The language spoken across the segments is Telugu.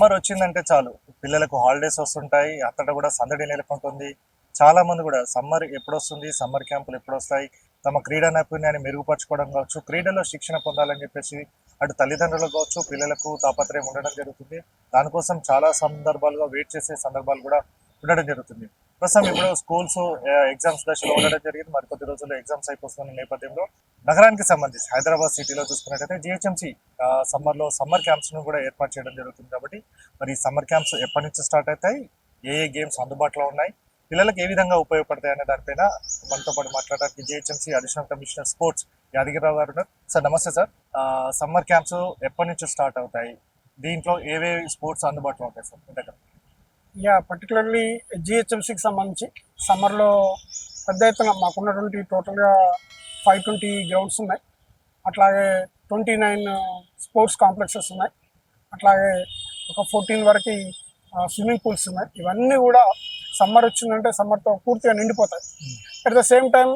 సమ్మర్ వచ్చిందంటే చాలు పిల్లలకు హాలిడేస్ వస్తుంటాయి. అక్కడ కూడా సందడి నెలకొంటుంది. చాలా మంది కూడా సమ్మర్ ఎప్పుడొస్తుంది, సమ్మర్ క్యాంపులు ఎప్పుడొస్తాయి, తమ క్రీడా నైపుణ్యాన్ని మెరుగుపరచుకోవడం కావచ్చు, క్రీడలో శిక్షణ పొందాలని చెప్పేసి అటు తల్లిదండ్రులకు కావచ్చు, పిల్లలకు తాపత్రయం ఉండడం జరుగుతుంది. దానికోసం చాలా సందర్భాలుగా వెయిట్ చేసే సందర్భాలు కూడా ఉండడం జరుగుతుంది. ప్రస్తుతం ఇప్పుడు స్కూల్స్ ఎగ్జామ్స్ దశలో ఉండడం జరిగింది. మరికొద్ది రోజుల్లో ఎగ్జామ్స్ అయిపోతున్న నేపథ్యంలో నగరానికి సంబంధించి హైదరాబాద్ సిటీలో చూసుకున్నట్టయితే జిహెచ్ఎంసీ సమ్మర్లో సమ్మర్ క్యాంప్స్ను కూడా ఏర్పాటు చేయడం జరుగుతుంది. కాబట్టి మరి ఈ సమ్మర్ క్యాంప్స్ ఎప్పటి నుంచి స్టార్ట్ అవుతాయి, ఏ ఏ గేమ్స్ అందుబాటులో ఉన్నాయి, పిల్లలకు ఏ విధంగా ఉపయోగపడతాయి అనే దానిపైన మనతో పాటు మాట్లాడడానికి GHMC additional commissioner sports Yadagiri Rao గారు ఉన్నారు. సార్ నమస్తే సార్. సమ్మర్ క్యాంప్స్ ఎప్పటి నుంచి స్టార్ట్ అవుతాయి, దీంట్లో ఏవేవి స్పోర్ట్స్ అందుబాటులో ఉంటాయి సార్ మీ దగ్గర? పర్టికులర్లీ జిహెచ్ఎంసీకి సంబంధించి సమ్మర్లో పెద్ద ఎత్తున మాకున్నటువంటి టోటల్గా 520 గ్రౌండ్స్ ఉన్నాయి. అట్లాగే 29 స్పోర్ట్స్ కాంప్లెక్సెస్ ఉన్నాయి. అట్లాగే ఒక 14 వరకు స్విమ్మింగ్ పూల్స్ ఉన్నాయి. ఇవన్నీ కూడా సమ్మర్ వచ్చిందంటే సమ్మర్తో పూర్తిగా నిండిపోతాయి. అట్ ద సేమ్ టైం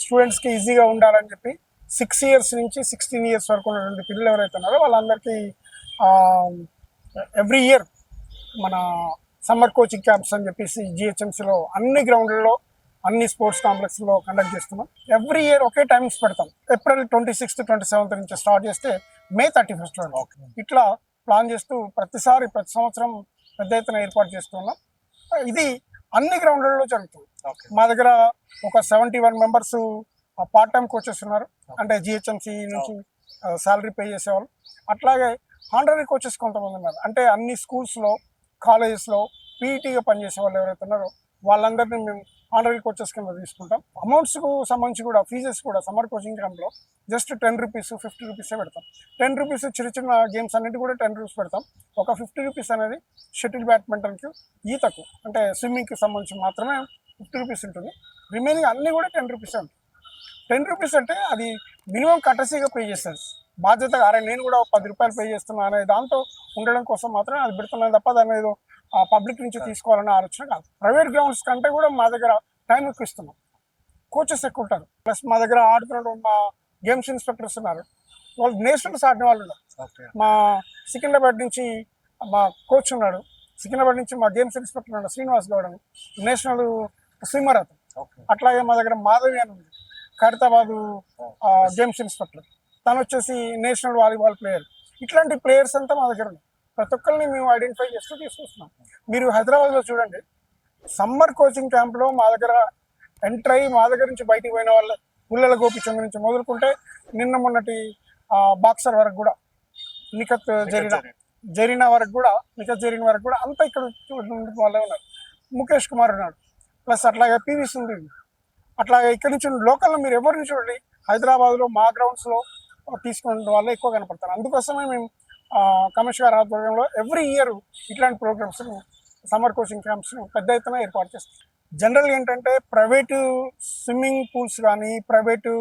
స్టూడెంట్స్కి ఈజీగా ఉండాలని చెప్పి 6 ఇయర్స్ నుంచి 16 ఇయర్స్ వరకు ఉన్నటువంటి పిల్లలు ఎవరైతే ఉన్నారో వాళ్ళందరికీ ఎవ్రీ ఇయర్ మన సమ్మర్ కోచింగ్ క్యాంప్స్ అని చెప్పేసి జిహెచ్ఎంసీలో అన్ని గ్రౌండ్లలో అన్ని స్పోర్ట్స్ కాంప్లెక్స్లో కండక్ట్ చేస్తున్నాం. ఎవ్రీ ఇయర్ ఒకే టైమ్స్ పెడతాం. ఏప్రిల్ 26th 27th నుంచి స్టార్ట్ చేస్తే మే 31st వరకు ఇట్లా ప్లాన్ చేస్తూ ప్రతి సంవత్సరం పెద్ద ఎత్తున ఏర్పాటు చేస్తున్నాం. ఇది అన్ని గ్రౌండ్లలో జరుగుతుంది. మా దగ్గర ఒక 71 మెంబర్స్ పార్ట్ టైం కోచెస్ ఉన్నారు. అంటే జిహెచ్ఎంసీ నుంచి శాలరీ పే చేసేవాళ్ళు. అట్లాగే హానరీ కోచెస్ కొంతమంది ఉన్నారు. అంటే అన్ని స్కూల్స్లో కాలేజెస్లో పీఈటీగా పనిచేసే వాళ్ళు ఎవరైతే ఉన్నారో వాళ్ళందరినీ మేము హానరీ కోచెస్ కింద తీసుకుంటాం. అమౌంట్స్కు సంబంధించి కూడా ఫీజెస్ కూడా సమ్మర్ కోచింగ్ క్యాంప్లో జస్ట్ 10 రూపీస్ 50 రూపీసే పెడతాం. 10 రూపీస్ చిన్న గేమ్స్ అన్నిటి కూడా 10 రూపీస్ పెడతాం. ఒక 50 రూపీస్ అనేది షటిల్ బ్యాడ్మింటన్కి, ఈతకు అంటే స్విమ్మింగ్కి సంబంధించి మాత్రమే 50 రూపీస్ ఉంటుంది. రిమైనింగ్ అన్నీ కూడా 10 రూపీసే ఉంటుంది. 10 రూపీస్ అంటే అది మినిమం కటసీగా పే చేస్తుంది. బాధ్యతగా అరే నేను కూడా 10 రూపాయలు పే చేస్తున్నా అనే దాంతో ఉండడం కోసం మాత్రమే అది పెడుతున్నాను తప్ప దాని ఏదో పబ్లిక్ నుంచి తీసుకోవాలనే ఆలోచన కాదు. ప్రైవేట్ గ్రౌండ్స్ కంటే కూడా మా దగ్గర టైం ఎక్కువ ఇస్తున్నాం. కోచెస్ ఎక్కువ ఉంటారు. ప్లస్ మా దగ్గర ఆడుతున్న మా గేమ్స్ ఇన్స్పెక్టర్స్ ఉన్నారు. వాళ్ళు నేషనల్స్ ఆడిన వాళ్ళు ఉన్నారు. మా సికింద్రాబాద్ నుంచి మా కోచ్ ఉన్నాడు. సికింద్రాబాద్ నుంచి మా గేమ్స్ ఇన్స్పెక్టర్ ఉన్నాడు శ్రీనివాస్ గౌడ్ అని, నేషనల్ స్విమ్మర్ అతను. అట్లాగే మా దగ్గర మాధవి అని ఉంది, ఖైరతాబాద్ గేమ్స్ ఇన్స్పెక్టర్. తను వచ్చేసి నేషనల్ వాలీబాల్ ప్లేయర్. ఇట్లాంటి ప్లేయర్స్ అంతా మా దగ్గర ఉన్నాయి. ప్రతి ఒక్కరిని మేము ఐడెంటిఫై చేస్తూ తీసుకొస్తున్నాం. మీరు హైదరాబాద్లో చూడండి, సమ్మర్ కోచింగ్ క్యాంప్లో మా దగ్గర ఎంటర్ అయ్యి మా దగ్గర నుంచి బయటికి పోయిన వాళ్ళు పుల్లల గోపిచంద్ నుంచి మొదలుకుంటే నిన్న మొన్నటి బాక్సర్ వరకు కూడా నిఖత్ జరీనా వరకు కూడా అంతా ఇక్కడ వాళ్ళే ఉన్నారు. ముఖేష్ కుమార్ ఉన్నాడు. ప్లస్ అట్లాగే పివి సింధు. అట్లాగే ఇక్కడ నుంచి లోకల్లో మీరు ఎవరిని చూడండి హైదరాబాద్లో మా గ్రౌండ్స్లో తీసుకునే వాళ్ళే ఎక్కువ కనపడతారు. అందుకోసమే మేము కమిషనర్ గారి ఆధ్వర్యంలో ఎవ్రీ ఇయర్ ఇట్లాంటి ప్రోగ్రామ్స్ సమ్మర్ కోచింగ్ క్యాంప్స్ను పెద్ద ఎత్తున ఏర్పాటు చేస్తాం. జనరల్గా ఏంటంటే ప్రైవేటు స్విమ్మింగ్ పూల్స్ కానీ, ప్రైవేటు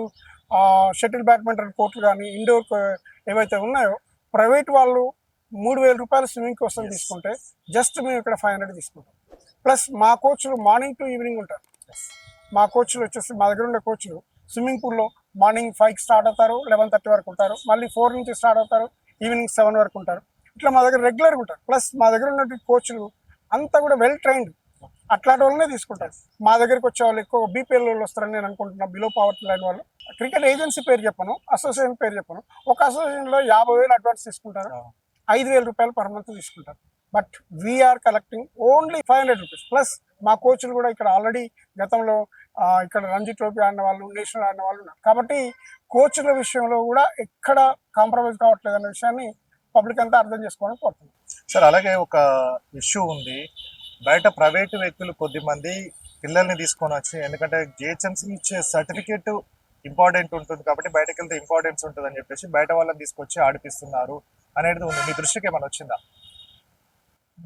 షటిల్ బ్యాడ్మింటన్ కోర్టులు కానీ, ఇండోర్ ఏవైతే ఉన్నాయో ప్రైవేట్ వాళ్ళు 3,000 రూపాయలు స్విమ్మింగ్ కోసం తీసుకుంటే జస్ట్ మేము ఇక్కడ 500 తీసుకుంటాం. ప్లస్ మా కోచ్లు మార్నింగ్ టు ఈవినింగ్ ఉంటారు. మా కోచ్లు వచ్చేసి మా దగ్గర ఉండే కోచ్లు స్విమ్మింగ్ పూల్లో మార్నింగ్ 5కి స్టార్ట్ అవుతారు, 11:30 వరకు ఉంటారు. మళ్ళీ 4 నుంచి స్టార్ట్ అవుతారు, ఈవినింగ్ 7 వరకు ఉంటారు. ఇట్లా మా దగ్గర రెగ్యులర్గా ఉంటారు. ప్లస్ మా దగ్గర ఉన్నటువంటి కోచ్లు అంతా కూడా వెల్ ట్రైన్డ్, అట్లాంటి వాళ్ళనే తీసుకుంటారు. మా దగ్గరికి వచ్చే వాళ్ళు ఎక్కువ బీపీఎల్ వాళ్ళు వస్తారని నేను అనుకుంటున్నా, బిలో పవర్టీ లైన్ వాళ్ళు. క్రికెట్ ఏజెన్సీ పేరు చెప్పను, అసోసియేషన్ పేరు చెప్పను. ఒక అసోసియేషన్లో 50,000 అడ్వాన్స్ తీసుకుంటారు, 5,000 రూపాయలు పర్ మంత్ తీసుకుంటారు. But we are collecting only 500 rupees. Plus మా కోచ్లు కూడా ఇక్కడ ఆల్రెడీ గతంలో ఇక్కడ రంజీ ట్రోఫీ ఆడిన వాళ్ళు, నేషనల్ ఆడిన వాళ్ళు ఉన్నారు. కాబట్టి కోచ్ల విషయంలో కూడా ఎక్కడ కాంప్రమైజ్ కావట్లేదు అనే విషయాన్ని పబ్లిక్ అంతా అర్థం చేసుకోవాలని కోరుతున్నాం. సార్ అలాగే ఒక ఇష్యూ ఉంది, బయట ప్రైవేటు వ్యక్తులు కొద్దిమంది పిల్లల్ని తీసుకొని వచ్చి, ఎందుకంటే జిహెచ్ఎంసీ ఇచ్చే సర్టిఫికేట్ ఇంపార్టెంట్ ఉంటుంది కాబట్టి బయటకు వెళ్తే ఇంపార్టెన్స్ ఉంటుంది అని చెప్పేసి బయట వాళ్ళని తీసుకొచ్చి ఆడిపిస్తున్నారు అనేది ఉంది. మీ దృష్టికి ఏమైనా వచ్చిందా?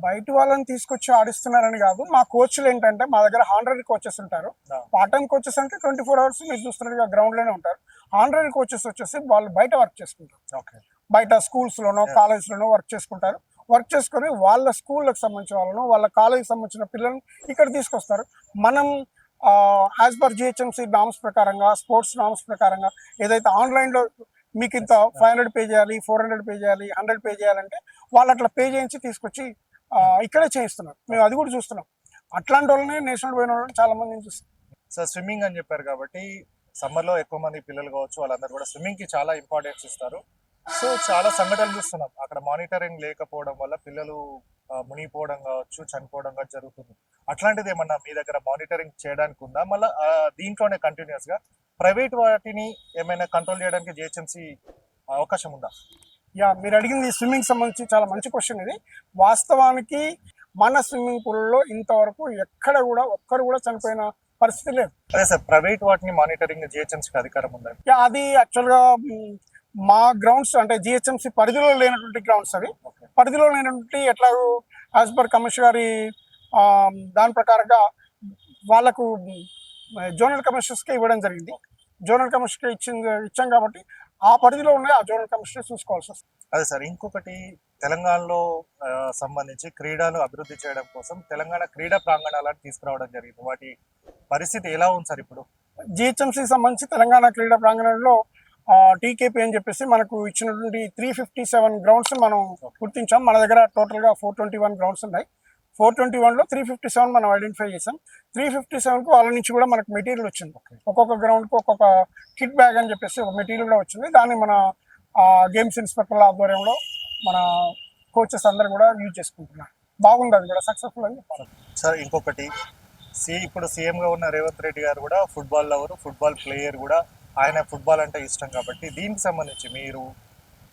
బయట వాళ్ళని తీసుకొచ్చి ఆడిస్తున్నారని కాదు. మా కోచ్లు ఏంటంటే మా దగ్గర హానరీ కోచెస్ ఉంటారు. పార్ట్ టైం కోచెస్ అంటే 24 hours మీరు చూస్తున్నట్టుగా గ్రౌండ్లోనే ఉంటారు. హానరీ కోచెస్ వచ్చేసి వాళ్ళు బయట వర్క్ చేసుకుంటారు. బయట స్కూల్స్లోనో కాలేజ్లోనో వర్క్ చేసుకుంటారు. వర్క్ చేసుకొని వాళ్ళ స్కూళ్ళకి సంబంధించిన వాళ్ళను, వాళ్ళ కాలేజీకి సంబంధించిన పిల్లలను ఇక్కడ తీసుకొస్తారు. మనం యాజ్ పర్ జిహెచ్ఎంసీ నామ్స్ ప్రకారంగా, స్పోర్ట్స్ నామ్స్ ప్రకారంగా ఏదైతే ఆన్లైన్లో మీకు ఇంత 500 పే చేయాలి, 400 పే చేయాలి, 100 పే చేయాలంటే వాళ్ళు అట్లా పే చేయించి తీసుకొచ్చి ఇక్కడే చేయిస్తున్నారు. మేము అది కూడా చూస్తున్నాం. అట్లాంటి వాళ్ళని నేషనల్ పోయిన వాళ్ళని చాలా మందిని చూస్తాం. సార్ స్విమ్మింగ్ అని చెప్పారు కాబట్టి సమ్మర్ లో ఎక్కువ మంది పిల్లలు కావచ్చు వాళ్ళందరూ కూడా స్విమ్మింగ్ కి చాలా ఇంపార్టెన్స్ ఇస్తారు. సో చాలా సంఘటనలు చూస్తున్నాం అక్కడ మానిటరింగ్ లేకపోవడం వల్ల పిల్లలు మునిగిపోవడం కావచ్చు, చనిపోవడం కావచ్చు జరుగుతుంది. అట్లాంటిది ఏమన్నా మీ దగ్గర మానిటరింగ్ చేయడానికి ఉందా? మళ్ళీ దీంట్లోనే కంటిన్యూస్ గా ప్రైవేట్ వాటిని ఏమైనా కంట్రోల్ చేయడానికి జిహెచ్ఎంసీ అవకాశం ఉందా? యా, మీరు అడిగింది స్విమ్మింగ్ సంబంధించి చాలా మంచి క్వశ్చన్ ఇది. వాస్తవానికి మన స్విమ్మింగ్ పూల్లో ఇంతవరకు ఎక్కడ కూడా ఒక్కరు కూడా చనిపోయిన పరిస్థితి లేదు. అదే సార్, ప్రైవేట్ వాటిని మానిటరింగ్ జిహెచ్ఎంసీకి అధికారం ఉందా? యా, అది యాక్చువల్గా మా గ్రౌండ్స్ అంటే జిహెచ్ఎంసీ పరిధిలో లేనటువంటి గ్రౌండ్స్ అవి. పరిధిలో లేనటువంటి ఎట్లాగో యాజ్ పర్ కమిషనర్ గారి దాని ప్రకారంగా వాళ్ళకు జోనల్ కమిషనర్స్కే ఇవ్వడం జరిగింది. జోనల్ కమిషనర్ ఇచ్చాం కాబట్టి ఆ పరిధిలో ఉన్నాయి, ఆ జోనల్ కమిషనర్ చూసుకోవాల్సి వస్తుంది. అదే సార్, ఇంకొకటి తెలంగాణలో సంబంధించి క్రీడలు అభివృద్ధి చేయడం కోసం తెలంగాణ క్రీడా ప్రాంగణాలను తీసుకురావడం జరిగింది. వాటి పరిస్థితి ఎలా ఉంది సార్ ఇప్పుడు? జిహెచ్ఎంసీకి సంబంధించి తెలంగాణ క్రీడా ప్రాంగణంలో టీకేపీ అని చెప్పేసి మనకు ఇచ్చినటువంటి 357 గ్రౌండ్స్ మనం గుర్తించాం. మన దగ్గర టోటల్గా 421 గ్రౌండ్స్ ఉన్నాయి. 421లో 357 మనం ఐడెంటిఫై చేసాం. 357కు వాళ్ళ నుంచి కూడా మనకు మెటీరియల్ వచ్చింది. ఒక్కొక్క గ్రౌండ్కు ఒక్కొక్క కిట్ బ్యాగ్ అని చెప్పేసి ఒక మెటీరియల్ కూడా వచ్చింది. దాన్ని మన గేమ్స్ ఇన్స్పెక్టర్ల ఆధ్వర్యంలో మన కోచెస్ అందరూ కూడా యూజ్ చేసుకుంటున్నారు. బాగుంది, అది కూడా సక్సెస్ఫుల్ అని చెప్పాలి. సార్ ఇంకొకటి, ఇప్పుడు సీఎంగా ఉన్న రేవంత్ రెడ్డి గారు కూడా ఫుట్బాల్ లవరు, ఫుట్బాల్ ప్లేయర్ కూడా. ఆయన ఫుట్బాల్ అంటే ఇష్టం కాబట్టి దీనికి సంబంధించి మీరు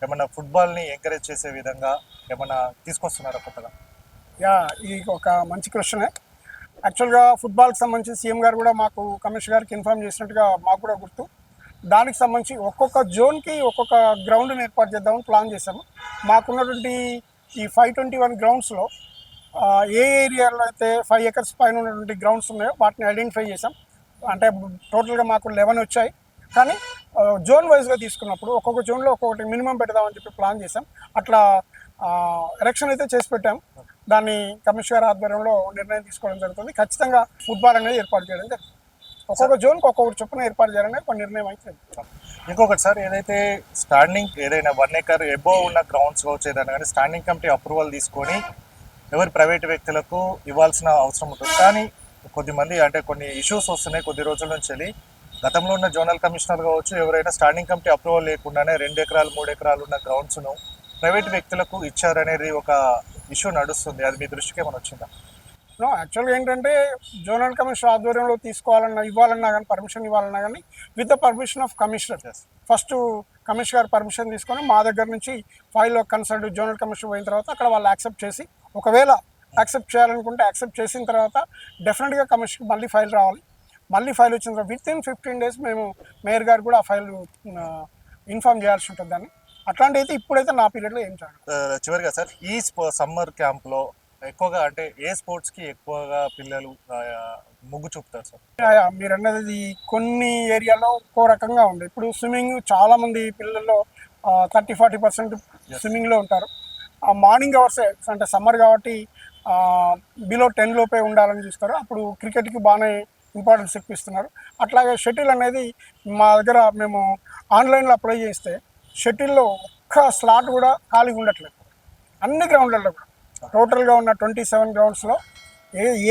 ఏమన్నా ఫుట్బాల్ని ఎంకరేజ్ చేసే విధంగా ఏమన్నా తీసుకొస్తున్నారా కొత్తగా? యా, ఇది ఒక మంచి క్వశ్చనే. యాక్చువల్గా ఫుట్బాల్కి సంబంధించి సీఎం గారు కూడా మాకు కమిషనర్ గారికి ఇన్ఫార్మ్ చేసినట్టుగా మాకు కూడా గుర్తు. దానికి సంబంధించి ఒక్కొక్క జోన్కి ఒక్కొక్క గ్రౌండ్ని ఏర్పాటు చేద్దామని ప్లాన్ చేశాము. మాకున్నటువంటి ఈ 521 గ్రౌండ్స్లో ఏ ఏరియాలో అయితే 5 acres పైన ఉన్నటువంటి గ్రౌండ్స్ ఉన్నాయో వాటిని ఐడెంటిఫై చేసాం. అంటే టోటల్గా మాకు 11 వచ్చాయి. కానీ జోన్ వైజ్గా తీసుకున్నప్పుడు ఒక్కొక్క జోన్లో ఒక్కొక్కటి మినిమం పెడదామని చెప్పి ప్లాన్ చేసాం. అట్లా ఎలక్షన్ అయితే చేసి పెట్టాం. దాన్ని కమిషనర్ ఆధ్వర్యంలో నిర్ణయం తీసుకోవడం జరుగుతుంది. ఖచ్చితంగా ఫుట్బాల్ అనేది ఏర్పాటు చేయడం జరుగుతుంది. ఒక్కొక్క జోన్కి ఒక్కొక్కటి చొప్పున ఏర్పాటు చేయాలనే ఒక నిర్ణయం అయితే. ఇంకొకటి సార్, ఏదైతే స్టాండింగ్ ఏదైనా 1 acre ఎబో ఉన్న గ్రౌండ్స్ కావచ్చు ఏదైనా కానీ స్టాండింగ్ కమిటీ అప్రూవల్ తీసుకొని ఎవరి ప్రైవేట్ వ్యక్తులకు ఇవ్వాల్సిన అవసరం ఉంటుంది. కానీ కొద్దిమంది అంటే కొన్ని ఇష్యూస్ వస్తున్నాయి కొద్ది రోజుల నుంచి. గతంలో ఉన్న జోనల్ కమిషనర్ కావచ్చు ఎవరైనా స్టాండింగ్ కమిటీ అప్రూవల్ లేకుండానే 2 acres 3 acres ఉన్న గ్రౌండ్స్ను ప్రైవేట్ వ్యక్తులకు ఇచ్చారనేది ఒక ఇష్యూ నడుస్తుంది. అది మీ దృష్టికి ఏమైనా వచ్చిందా? యాక్చువల్గా ఏంటంటే జోనల్ కమిషనర్ ఆధ్వర్యంలో ఇవ్వాలన్నా కానీ పర్మిషన్ ఇవ్వాలన్నా కానీ with the permission of commissioner. First commissioner గారు పర్మిషన్ తీసుకొని మా దగ్గర నుంచి ఫైల్లో కన్సల్ట్ జోనల్ కమిషనర్ పోయిన తర్వాత అక్కడ వాళ్ళు యాక్సెప్ట్ చేసి, ఒకవేళ యాక్సెప్ట్ చేయాలనుకుంటే యాక్సెప్ట్ చేసిన తర్వాత డెఫినెట్గా కమిషనర్కి మళ్ళీ ఫైల్ రావాలి. మళ్ళీ ఫైల్ వచ్చిన తర్వాత విత్ ఇన్ 15 days మేము మేయర్ గారు కూడా ఆ ఫైల్ ఇన్ఫార్మ్ చేయాల్సి ఉంటుంది. దాన్ని అట్లాంటి అయితే ఇప్పుడైతే నా పీరియడ్లో ఏం చేయాలి. చివరిగా సార్, ఈ సమ్మర్ క్యాంప్లో ఎక్కువగా అంటే ఏ స్పోర్ట్స్కి ఎక్కువగా పిల్లలు మొగ్గు చూపుతారు సార్? మీరు అన్నది కొన్ని ఏరియాలో ఒక్కో రకంగా ఉంది. ఇప్పుడు స్విమ్మింగ్ చాలా మంది పిల్లల్లో 30-40% స్విమ్మింగ్లో ఉంటారు. మార్నింగ్ అవర్స్ అంటే సమ్మర్ కాబట్టి బిలో 10 లోపే ఉండాలని చూస్తారు. అప్పుడు క్రికెట్కి బాగానే ఇంపార్టెన్స్ ఇస్తున్నారు. అట్లాగే షటిల్ అనేది మా దగ్గర మేము ఆన్లైన్లో అప్లై చేస్తే షటిల్లో ఒక్క స్లాట్ కూడా ఖాళీగా ఉండట్లేదు. అన్ని గ్రౌండ్లలో కూడా టోటల్గా ఉన్న 27 గ్రౌండ్స్లో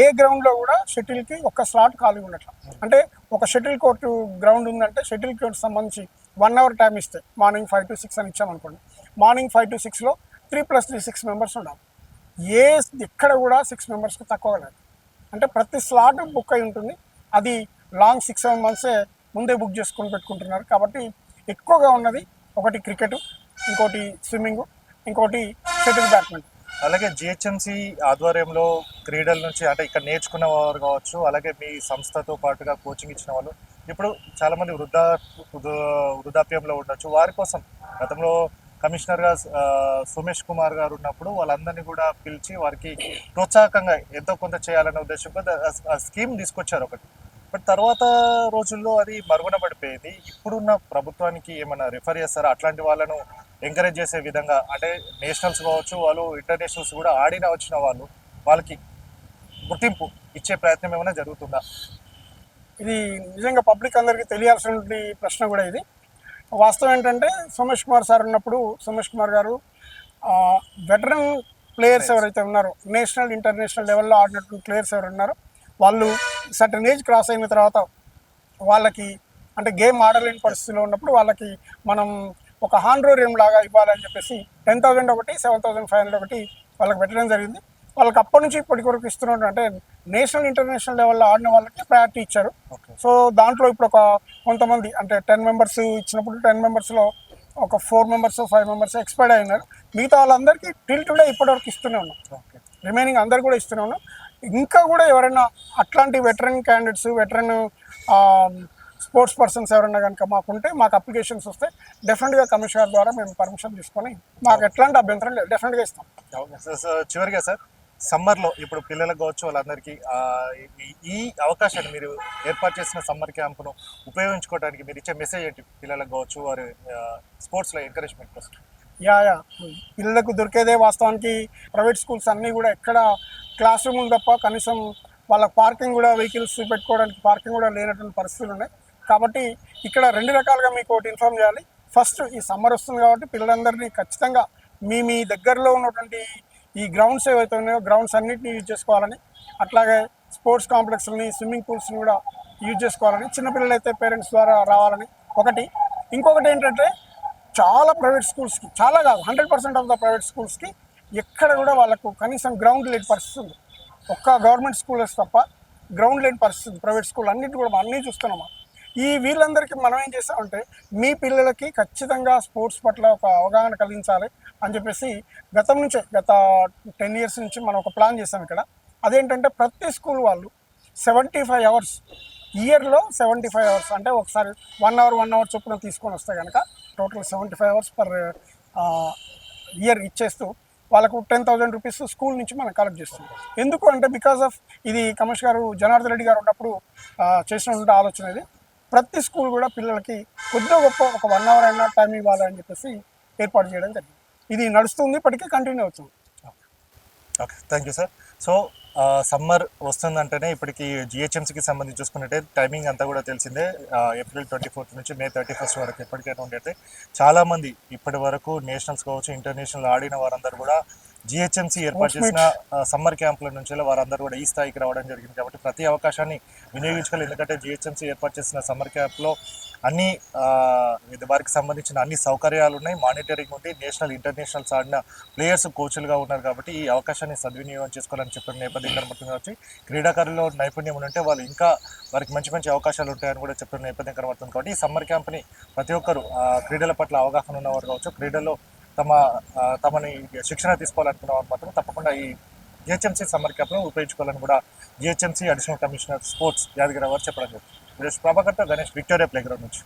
ఏ గ్రౌండ్లో కూడా షటిల్కి ఒక్క స్లాట్ ఖాళీగా ఉండట్లేదు. అంటే ఒక షటిల్ కోర్టు గ్రౌండ్ ఉందంటే షటిల్ కోర్టు సంబంధించి 1 hour టైం ఇస్తే మార్నింగ్ 5 to 6 అని ఇచ్చామనుకోండి. మార్నింగ్ 5 to 6లో 3+3 6 members ఉండాలి. ఎక్కడ కూడా 6 membersకి తక్కువ లేదు. అంటే ప్రతి స్లాట్ బుక్ అయి ఉంటుంది. అది లాంగ్ 6-7 months ముందే బుక్ చేసుకొని పెట్టుకుంటున్నారు. కాబట్టి ఎక్కువగా ఉన్నది ఒకటి క్రికెట్, ఇంకోటి స్విమ్మింగ్, ఇంకోటి షటిల్ బ్యాడ్మింటన్. అలాగే జిహెచ్ఎంసీ ఆధ్వర్యంలో క్రీడల నుంచి అంటే ఇక్కడ నేర్చుకున్న వారు కావచ్చు, అలాగే మీ సంస్థతో పాటుగా కోచింగ్ ఇచ్చిన వాళ్ళు ఇప్పుడు చాలామంది వృద్ధాప్యంలో ఉండొచ్చు. వారి కోసం గతంలో కమిషనర్గా సోమేష్ కుమార్ గారు ఉన్నప్పుడు వాళ్ళందరినీ కూడా పిలిచి వారికి ప్రోత్సాహకంగా ఎంతో కొంత చేయాలనే ఉద్దేశంతో స్కీమ్ తీసుకొచ్చారు ఒకటి. బట్ తర్వాత రోజుల్లో అది మరుగున పడిపోయింది. ఇప్పుడున్న ప్రభుత్వానికి ఏమైనా రిఫర్ చేస్తారా అట్లాంటి వాళ్ళను ఎంకరేజ్ చేసే విధంగా? అంటే నేషనల్స్ కావచ్చు, వాళ్ళు ఇంటర్నేషనల్స్ కూడా ఆడిన వచ్చిన వాళ్ళకి గుర్తింపు ఇచ్చే ప్రయత్నం ఏమైనా జరుగుతుందా? ఇది నిజంగా పబ్లిక్ అందరికీ తెలియాల్సిన ప్రశ్న కూడా ఇది. వాస్తవం ఏంటంటే సోమేష్ కుమార్ సార్ ఉన్నప్పుడు సోమేష్ కుమార్ గారు వెటరన్ ప్లేయర్స్ ఎవరైతే ఉన్నారో నేషనల్ ఇంటర్నేషనల్ లెవెల్లో ఆడినటువంటి ప్లేయర్స్ ఎవరు ఉన్నారో వాళ్ళు సర్టన్ ఏజ్ క్రాస్ అయిన తర్వాత వాళ్ళకి అంటే గేమ్ ఆడలేని పరిస్థితిలో ఉన్నప్పుడు వాళ్ళకి మనం ఒక హాండ్రోరియం లాగా ఇవ్వాలని చెప్పేసి 10,000 ఒకటి 7,500 ఒకటి వాళ్ళకి పెట్టడం జరిగింది. వాళ్ళకి అప్పటి నుంచి ఇప్పటి వరకు ఇస్తున్నట్టు అంటే నేషనల్ ఇంటర్నేషనల్ లెవెల్లో ఆడిన వాళ్ళకి ప్రయారిటీ ఇచ్చారు. ఓకే. సో దాంట్లో ఇప్పుడు ఒక కొంతమంది అంటే 10 మెంబర్స్ ఇచ్చినప్పుడు 10 మెంబర్స్లో ఒక 4 మెంబర్స్ 5 మెంబర్స్ ఎక్స్పైర్డ్ అయినారు. మిగతా వాళ్ళందరికీ టిల్ టుడే ఇప్పటివరకు ఇస్తూనే ఉన్నాం. ఓకే. రిమైనింగ్ అందరు కూడా ఇస్తూనే ఉన్నాం. ఇంకా కూడా ఎవరైనా అట్లాంటి veteran candidates veteran sports persons ఎవరైనా కనుక మాకుంటే మాకు అప్లికేషన్స్ వస్తే డెఫినెట్గా కమిషనర్ ద్వారా మేము పర్మిషన్ తీసుకొని మాకు ఎట్లాంటి అభ్యంతరం లేదు, డెఫినెట్గా ఇస్తాం. Okay sir. సో చివరిగా సార్, సమ్మర్లో ఇప్పుడు పిల్లలకు కావచ్చు వాళ్ళందరికీ ఈ అవకాశాన్ని మీరు ఏర్పాటు చేసిన సమ్మర్ క్యాంప్ను ఉపయోగించుకోవడానికి మీరు ఇచ్చే మెసేజ్ ఏంటి? పిల్లలకు కావచ్చు వారి స్పోర్ట్స్లో ఎంకరేజ్మెంట్ కోసం. యా పిల్లలకు దొరికేదే వాస్తవానికి ప్రైవేట్ స్కూల్స్ అన్నీ కూడా ఎక్కడ క్లాస్ రూములు తప్ప కనీసం వాళ్ళ పార్కింగ్ కూడా వెహికల్స్ పెట్టుకోవడానికి పార్కింగ్ కూడా లేనటువంటి పరిస్థితులు ఉన్నాయి. కాబట్టి ఇక్కడ 2 రకాలుగా మీకు ఒకటి ఇన్ఫార్మ్ చేయాలి. ఫస్ట్ ఈ సమ్మర్ వస్తుంది కాబట్టి పిల్లలందరినీ ఖచ్చితంగా మీ దగ్గరలో ఉన్నటువంటి ఈ గ్రౌండ్స్ ఏవైతే ఉన్నాయో గ్రౌండ్స్ అన్నింటినీ యూజ్ చేసుకోవాలని, అట్లాగే స్పోర్ట్స్ కాంప్లెక్స్ని స్విమ్మింగ్ పూల్స్ని కూడా యూజ్ చేసుకోవాలని, చిన్నపిల్లలు అయితే పేరెంట్స్ ద్వారా రావాలని ఒకటి. ఇంకొకటి ఏంటంటే చాలా ప్రైవేట్ స్కూల్స్కి, చాలా కాదు 100% ఆఫ్ ద ప్రైవేట్ స్కూల్స్కి ఎక్కడ కూడా వాళ్ళకు కనీసం గ్రౌండ్ లేని పరిస్థితి ఉంది. ఒక్క గవర్నమెంట్ స్కూల్స్ తప్ప గ్రౌండ్ లేని పరిస్థితి ప్రైవేట్ స్కూల్ అన్నింటి కూడా అన్నీ చూస్తున్నాము. ఈ వీళ్ళందరికీ మనం ఏం చేస్తామంటే మీ పిల్లలకి ఖచ్చితంగా స్పోర్ట్స్ పట్ల ఒక అవగాహన కలిగించాలి అని చెప్పేసి గత 10 years నుంచి మనం ఒక ప్లాన్ చేస్తాం ఇక్కడ. అదేంటంటే ప్రతి స్కూల్ వాళ్ళు 75 hours ఇయర్లో 75 hours అంటే ఒకసారి 1 hour చొప్పున తీసుకొని వస్తే కనుక టోటల్ 75 hours పర్ ఇయర్ ఇచ్చేస్తూ వాళ్ళకు 10,000 రూపీస్ స్కూల్ నుంచి మనం కలెక్ట్ చేస్తాం. ఎందుకు అంటే బికాస్ ఆఫ్ ఇది కమిషనర్ గారు జనార్దన్ రెడ్డి గారు ఉన్నప్పుడు చేసినటువంటి ఆలోచన ఇది. ప్రతి స్కూల్ కూడా పిల్లలకి కొద్దిగా గొప్ప ఒక 1 hour అయినా టైం ఇవ్వాలని చెప్పేసి ఏర్పాటు చేయడం జరిగింది. ఇది నడుస్తుంది, ఇప్పటికీ కంటిన్యూ అవుతుంది. Okay, thank you sir. So summer వస్తుందంటేనే ఇప్పటికి జిహెచ్ఎంసీకి సంబంధించి చూసుకున్నట్టే టైమింగ్ అంతా కూడా తెలిసిందే. April 24 నుంచి May 31 వరకు ఎప్పటికైనా ఉండేది. చాలామంది ఇప్పటి వరకు నేషనల్స్ కావచ్చు ఇంటర్నేషనల్ ఆడిన వారందరూ కూడా జిహెచ్ఎంసీ ఏర్పాటు చేసిన సమ్మర్ క్యాంపుల నుంచి వారందరూ కూడా ఈ స్థాయికి రావడం జరిగింది. కాబట్టి ప్రతి అవకాశాన్ని వినియోగించుకోవాలి. ఎందుకంటే జిహెచ్ఎంసీ ఏర్పాటు చేసిన సమ్మర్ క్యాంప్లో అన్ని వారికి సంబంధించిన అన్ని సౌకర్యాలు ఉన్నాయి, మానిటరింగ్ ఉంది, నేషనల్ ఇంటర్నేషనల్స్ ఆడిన ప్లేయర్స్ కోచ్లుగా ఉన్నారు. కాబట్టి ఈ అవకాశాన్ని సద్వినియోగం చేసుకోవాలని చెప్పిన నేపథ్యం కనబడుతుంది. కాబట్టి క్రీడాకారుల్లో నైపుణ్యం ఉంటే వాళ్ళు ఇంకా వారికి మంచి మంచి అవకాశాలు ఉంటాయని కూడా చెప్పిన నేపథ్యం కనబడుతుంది. కాబట్టి ఈ సమ్మర్ క్యాంప్ని ప్రతి ఒక్కరు క్రీడల పట్ల అవగాహన ఉన్నవారు కావచ్చు, క్రీడల్లో తమని శిక్షణ తీసుకోవాలనుకున్న వారు మాత్రం తప్పకుండా ఈ జిహెచ్ఎంసీ సమ్మర్ క్యాంప్ను ఉపయోగించుకోవాలని కూడా GHMC additional commissioner sports Yadagiri వారు చెప్పడం జరిగింది. ప్రభాకర్తో గణేష్, విక్టోరియా ప్లేగ్రౌండ్ నుంచి.